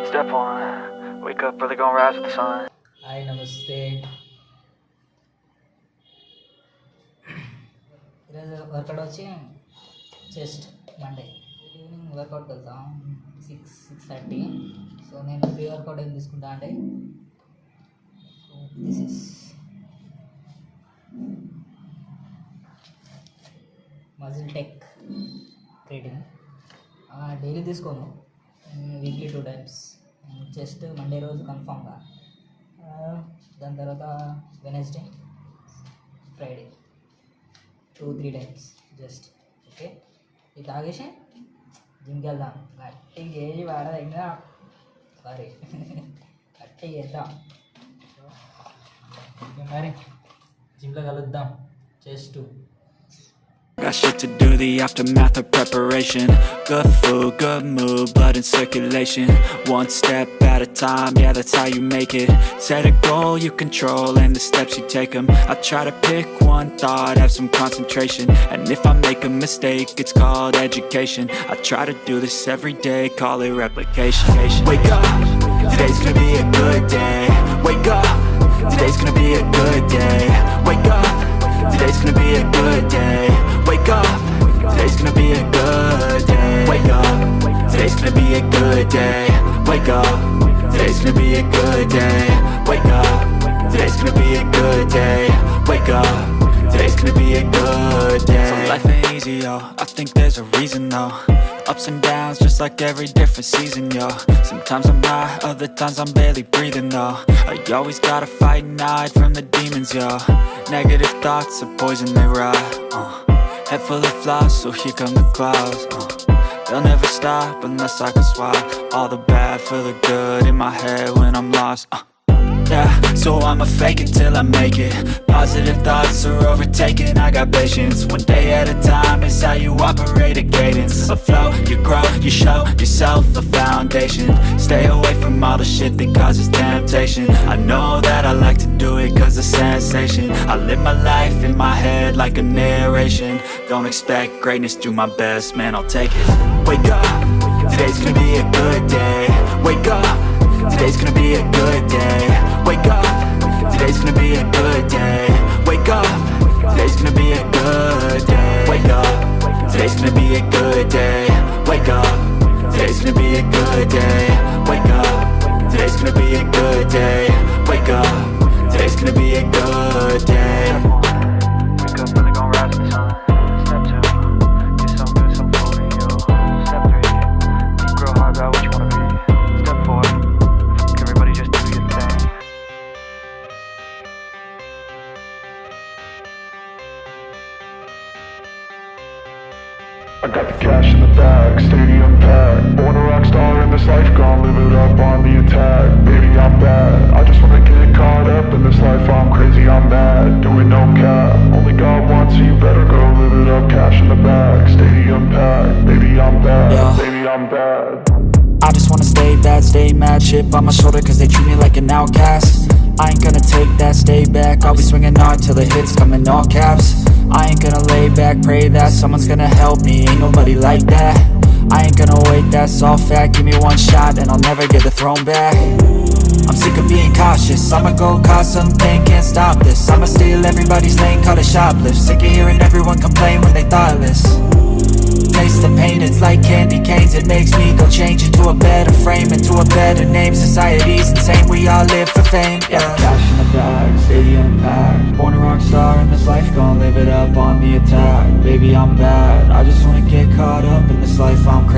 Step one, wake up early, gonna rise with the sun. Hi నమస్తే. ఈరోజు work out వచ్చి chest Monday evening వర్కౌట్కి వెళ్తాం 6:30. So నేను pre workout ఏం తీసుకుంటా అంటే this is muscle tech creatine. Daily తీసుకోను, వీక్లీ 2 times. చెస్ట్ మండే రోజు కన్ఫామ్గా, దాని తర్వాత Wednesday, Friday 2-3 times just. Okay, ఇది తాగేసి జిమ్కి వెళ్దాం. గట్టి చేసి వాడదైనా సారీ గట్టి చేద్దాం మరి. జిమ్లో కలుద్దాం. Chest got shit to do, the aftermath of preparation. Good food, good mood, blood in circulation. One step at a time, yeah, that's how you make it. Set a goal you control and the steps you take them. I try to pick one thought, have some concentration. And if I make a mistake, it's called education. I try to do this every day, call it replication. Wake up, today's gonna be a good day. Wake up, today's gonna be a good day. Wake up, today's gonna be a good day. Wake up, today's gonna be a good day. Wake up, today's gonna be a good day. Wake up, today's gonna be a good day. Wake up, today's gonna be a good day. Wake up, today's gonna be a good day. So life ain't easy, yo, I think there's a reason though. Ups and downs, just like every different season, yo. Sometimes I'm high, other times I'm barely breathing, though. You always gotta fight and hide from the demons, yo. Negative thoughts are poison, they rot. Head full of flies, so here come the clouds. They'll never stop unless I can swap all the bad for the good in my head when I'm lost. Yeah, so I'ma fake it till I make it. Positive thoughts are overtaken, I got patience. One day at a time is how you operate a cadence. A flow, you grow, you show yourself a foundation. Stay away from all the shit that causes temptation. I know that I like to do it cause it's sensation. I live my life in my head like a narration. Don't expect greatness, do my best, man, I'll take it. Wake up, today's gonna be a good day. Wake up, today's gonna be a good day. Wake up, today's gonna be a good day. Wake up, today's gonna be a good day. Wake up, today's gonna be a good day. Wake up, today's gonna be a good day. Wake up, today's gonna be a good day. Wake up, today's gonna be a good day. Wake up early, gonna rise with the sun. Step two, get some good, some food in you. Step three, think real hard about what you wanna be. Step four, everybody just do your thing. I got the cash in the bag, stadium packed. Born a rock star in this life, gon' live it up on the attack. Baby, I'm bad, I just wanna get caught up in this life. I'm crazy, I'm mad, doing no cap. Only God wants, so you better go live it up. Cash in the bag, stadium packed. Baby, I'm bad, Yeah. baby, I'm bad. I just wanna stay bad, stay mad, chip on my shoulder cause they treat me like an outcast. I ain't gonna take that, stay back, I'll be swinging hard till the hits come in all caps. I ain't gonna lay back, pray that someone's gonna help me, ain't nobody like that. I ain't gonna wait, that's all fact, give me one shot and I'll never get the throne back. I'm sick of being cautious, I'ma go cause something, can't stop this. I'ma steal everybody's lane, call it shoplift. Sick of hearing everyone complain when they thoughtless. Taste the pain, it's like candy canes. It makes me go change into a better frame, into a better name. Society's insane, we all live for fame, yeah. Cash in the bag, stadium packed. Born a rock star in this life, gon' live it up on the attack. Baby, I'm bad, I just wanna get caught up in this life, I'm crazy.